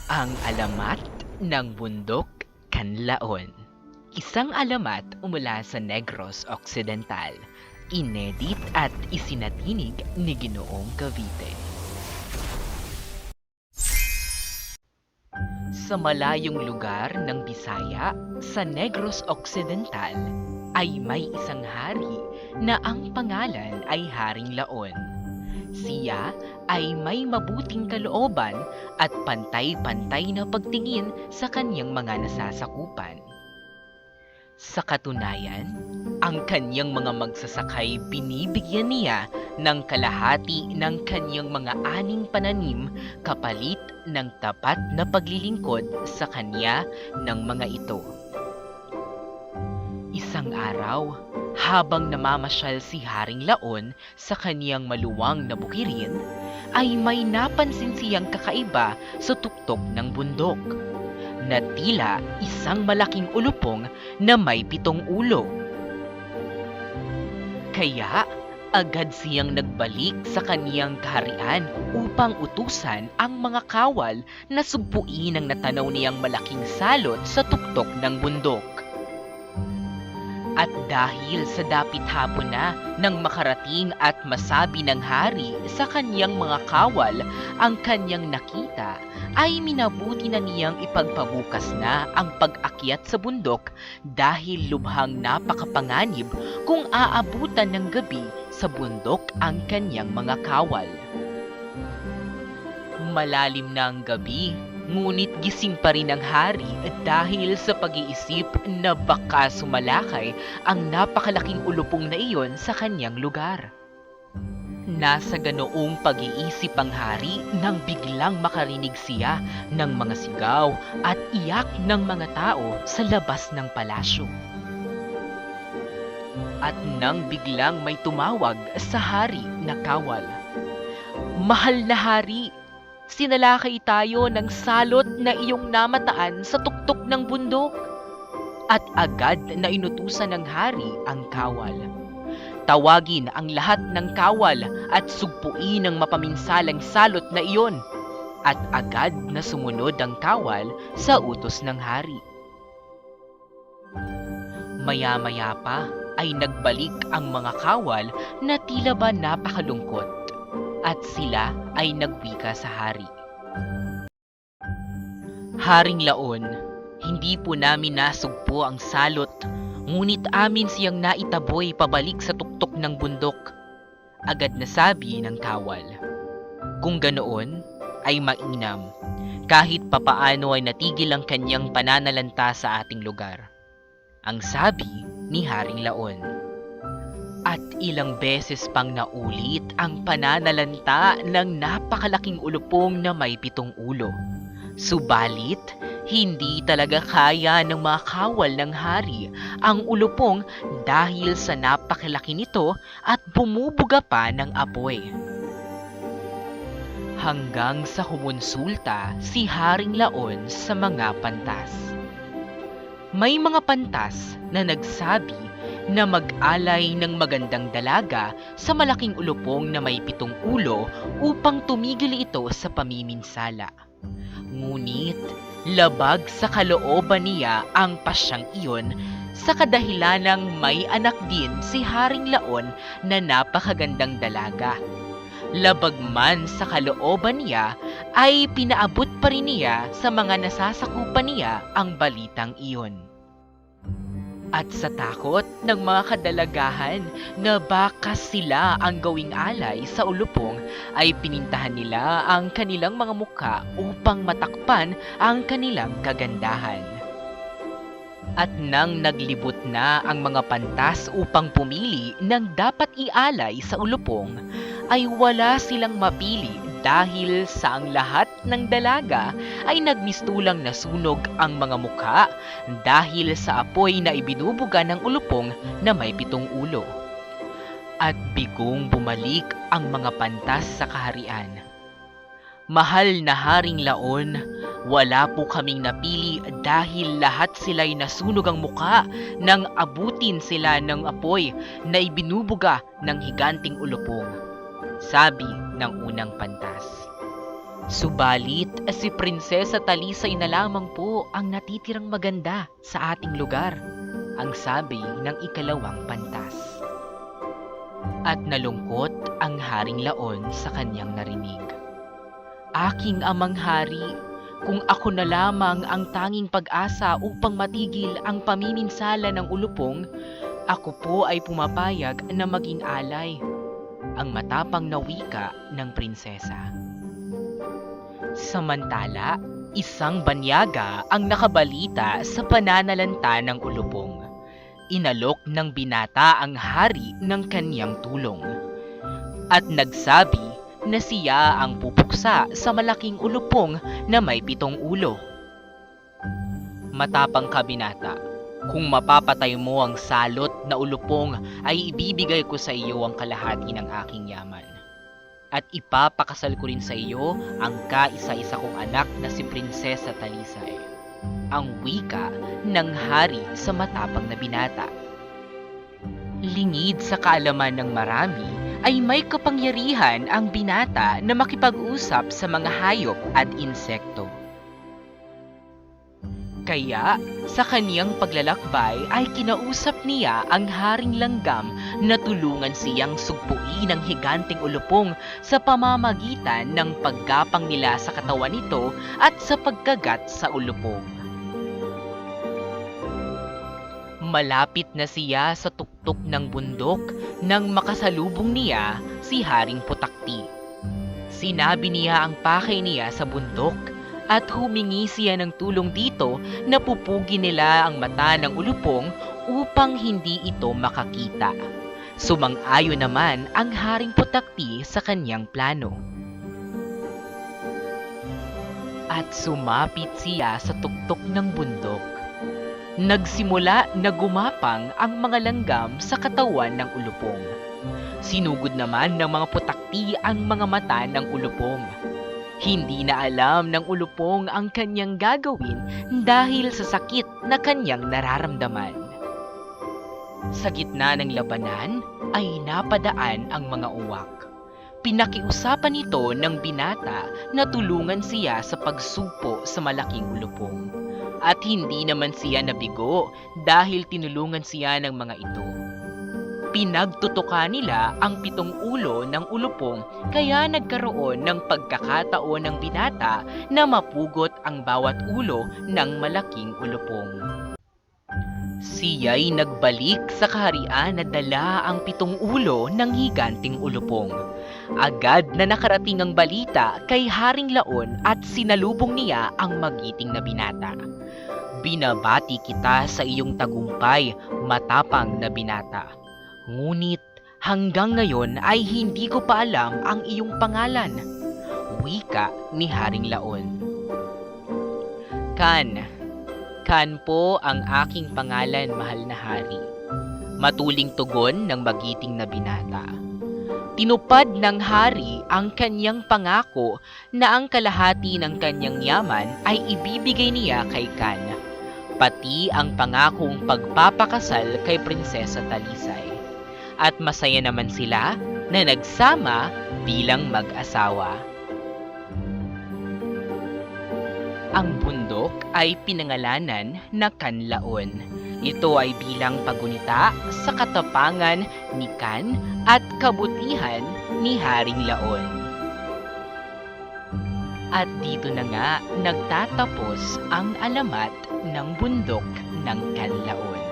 Ang alamat ng bundok Kanlaon. Isang alamat mula sa Negros Occidental. Inedit at isinatinig ni Ginoong Cavite. Sa malayong lugar ng Bisaya, sa Negros Occidental, ay may isang hari na ang pangalan ay Haring Laon. Siya ay may mabuting kalooban at pantay-pantay na pagtingin sa kanyang mga nasasakupan. Sa katunayan, ang kanyang mga magsasakay binibigyan niya ng kalahati ng kanyang mga aning pananim kapalit ng tapat na paglilingkod sa kanya ng mga ito. Isang araw, habang namamasyal si Haring Laon sa kaniyang maluwang na bukirin, ay may napansin siyang kakaiba sa tuktok ng bundok, na tila isang malaking ulupong na may 7 ulo. Kaya agad siyang nagbalik sa kaniyang kaharian upang utusan ang mga kawal na sugpuin ang natanaw niyang malaking salot sa tuktok ng bundok. At dahil sa dapit hapon na nang makarating at masabi ng hari sa kanyang mga kawal ang kanyang nakita, ay minabuti na niyang ipagpabukas na ang pag-akyat sa bundok dahil lubhang napakapanganib kung aabutan ng gabi sa bundok ang kanyang mga kawal. Malalim na ang gabi, ngunit gising pa rin ang hari dahil sa pag-iisip na baka sumalakay ang napakalaking ulupong na iyon sa kanyang lugar. Nasa ganoong pag-iisip ang hari nang biglang makarinig siya ng mga sigaw at iyak ng mga tao sa labas ng palasyo. At nang biglang may tumawag sa hari na kawal, "Mahal na hari, sinalakay tayo ng salot na iyong namataan sa tuktok ng bundok." At agad na inutusan ng hari ang kawal. Tawagin ang lahat ng kawal at sugpuin ang mapaminsalang salot na iyon. At agad na sumunod ang kawal sa utos ng hari. Maya-maya pa ay nagbalik ang mga kawal na tila ba napakalungkot. At sila ay nagwika sa hari. "Haring Laon, hindi po namin nasugpo ang salot, ngunit amin siyang naitaboy pabalik sa tuktok ng bundok." Agad na sabi ng kawal. Kung ganoon, ay mainam. Kahit papaano ay natigil ang kanyang pananalanta sa ating lugar. Ang sabi ni Haring Laon. At ilang beses pang naulit ang pananalanta ng napakalaking ulupong na may 7 ulo. Subalit, hindi talaga kaya ng mga kawal ng hari ang ulupong dahil sa napakalaki nito at bumubuga pa ng apoy. Hanggang sa kumonsulta si Haring Laon sa mga pantas. May mga pantas na nagsabi na mag-alay ng magandang dalaga sa malaking ulupong na may 7 ulo upang tumigil ito sa pamiminsala. Ngunit labag sa kalooban niya ang pasyang iyon sa kadahilanang may anak din si Haring Laon na napakagandang dalaga. Labag man sa kalooban niya ay pinaabot pa rin niya sa mga nasasakupan niya ang balitang iyon. At sa takot ng mga kadalagahan na baka sila ang gawing alay sa ulupong, ay pinintahan nila ang kanilang mga mukha upang matakpan ang kanilang kagandahan. At nang naglibot na ang mga pantas upang pumili ng dapat ialay sa ulupong, ay wala silang mapili dahil sa ang lahat ng dalaga ay nagmistulang nasunog ang mga mukha dahil sa apoy na ibinubuga ng ulupong na may 7 ulo. At bigong bumalik ang mga pantas sa kaharian. "Mahal na Haring Laon, wala po kaming napili dahil lahat sila'y nasunog ang muka nang abutin sila ng apoy na ibinubuga ng higanting ulupong," sabi ng unang pantas. Subalit si Prinsesa Talisay na lamang po ang natitirang maganda sa ating lugar, ang sabi ng ikalawang pantas. At nalungkot ang Haring Laon sa kanyang narinig. Aking amang hari, kung ako na lamang ang tanging pag-asa upang matigil ang pamiminsala ng ulupong, ako po ay pumapayag na maging alay. Ang matapang na wika ng prinsesa. Samantala, isang banyaga ang nakabalita sa pananalanta ng ulupong. Inalok ng binata ang hari ng kanyang tulong. At nagsabi na siya ang pupuksa sa malaking ulupong na may 7 ulo. Matapang ka, binata. Kung mapapatay mo ang salot na ulupong ay ibibigay ko sa iyo ang kalahati ng aking yaman. At ipapakasal ko rin sa iyo ang kaisa-isa kong anak na si Prinsesa Talisay. Ang wika ng hari sa matapang na binata. Lingid sa kaalaman ng marami ay may kapangyarihan ang binata na makipag-usap sa mga hayop at insekto. Kaya sa kaniyang paglalakbay ay kinausap niya ang Haring Langgam na tulungan siyang sugpuin ang higanteng ulupong sa pamamagitan ng paggapang nila sa katawan nito at sa pagkagat sa ulupong. Malapit na siya sa tuktok ng bundok nang makasalubong niya si Haring Putakti. Sinabi niya ang pakay niya sa bundok at humingi siya ng tulong dito na pupugin nila ang mata ng ulupong upang hindi ito makakita. Sumang-ayon naman ang Haring Putakti sa kanyang plano. At sumapit siya sa tuktok ng bundok. Nagsimula na gumapang ang mga langgam sa katawan ng ulupong. Sinugod naman ng mga putakti ang mga mata ng ulupong. Hindi na alam ng ulupong ang kanyang gagawin dahil sa sakit na kanyang nararamdaman. Sa gitna ng labanan ay napadaan ang mga uwak. Pinakiusapan nito ng binata na tulungan siya sa pagsupo sa malaking ulupong. At hindi naman siya nabigo dahil tinulungan siya ng mga ito. Pinagtutukan nila ang 7 ulo ng ulupong kaya nagkaroon ng pagkakataon ng binata na mapugot ang bawat ulo ng malaking ulupong. Siya'y nagbalik sa kaharian na dala ang 7 ulo ng higanting ulupong. Agad na nakarating ang balita kay Haring Laon at sinalubong niya ang magiting na binata. Binabati kita sa iyong tagumpay, matapang na binata. Ngunit hanggang ngayon ay hindi ko pa alam ang iyong pangalan. Wika ni Haring Laon. Kan po ang aking pangalan, mahal na hari. Matuling tugon ng magiting na binata. Tinupad ng hari ang kanyang pangako na ang kalahati ng kanyang yaman ay ibibigay niya kay Kan, pati ang pangakong pagpapakasal kay Prinsesa Talisay. At masaya naman sila na nagsama bilang mag-asawa. Ang bundok ay pinangalanan na Kanlaon. Ito ay bilang pagunita sa katapangan ni Kan at kabutihan ni Haring Laon. At dito na nga nagtatapos ang alamat ng bundok ng Kanlaon.